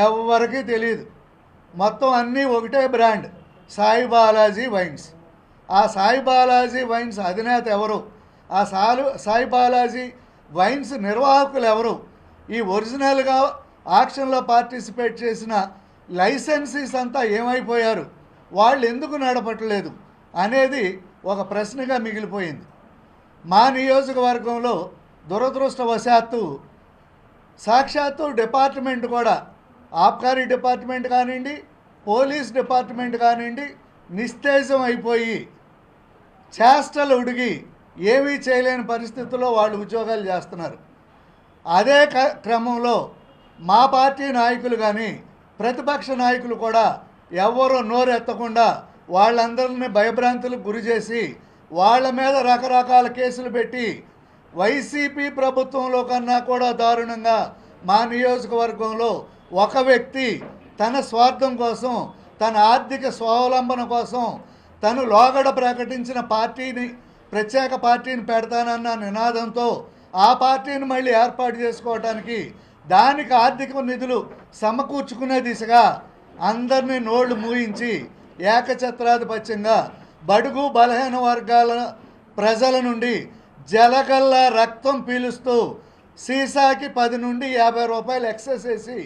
ఎవరికీ తెలియదు. మొత్తం అన్నీ ఒకటే బ్రాండ్, సాయి బాలాజీ వైన్స్. ఆ సాయి బాలాజీ వైన్స్ అధినేత ఎవరు, ఆ సాయి బాలాజీ వైన్స్ నిర్వాహకులు ఎవరు, ఈ ఒరిజినల్గా ఆక్షన్లో పార్టిసిపేట్ చేసిన లైసెన్సీస్ అంతా ఏమైపోయారు, వాళ్ళు ఎందుకు నడపట్లేదు అనేది ఒక ప్రశ్నగా మిగిలిపోయింది. మా నియోజకవర్గంలో దురదృష్టవశాత్తు సాక్షాత్తు డిపార్ట్మెంట్ కూడా, ఆబ్కారీ డిపార్ట్మెంట్ కానివ్వండి, పోలీస్ డిపార్ట్మెంట్ కానివ్వండి, నిస్తేజం అయిపోయి చేష్టలు ఉడిగి ఏమీ చేయలేని పరిస్థితుల్లో వాళ్ళు ఉద్యోగాలు చేస్తున్నారు. అదే క్రమంలో మా పార్టీ నాయకులు కానీ ప్రతిపక్ష నాయకులు కూడా ఎవరో నోరెత్తకుండా వాళ్ళందరినీ భయభ్రాంతులకు గురి చేసి వాళ్ళ మీద రకరకాల కేసులు పెట్టి వైసీపీ ప్రభుత్వంలో కన్నా కూడా దారుణంగా మా నియోజకవర్గంలో ఒక వ్యక్తి తన స్వార్థం కోసం, తన ఆర్థిక స్వావలంబన కోసం, తను లోగడ ప్రకటించిన పార్టీని, ప్రత్యేక పార్టీని పెడతానన్న నినాదంతో ఆ పార్టీని మళ్ళీ ఏర్పాటు చేసుకోవడానికి, దానికి ఆర్థిక నిధులు సమకూర్చుకునే దిశగా అందరినీ నోళ్లు మూయించి ఏకఛత్రాధిపత్యంగా బడుగు బలహీన వర్గాల ప్రజల నుండి జలగల్లా రక్తం పీలుస్తూ సీసాకి 10 నుండి 50 రూపాయలు ఎక్సెస్ వేసి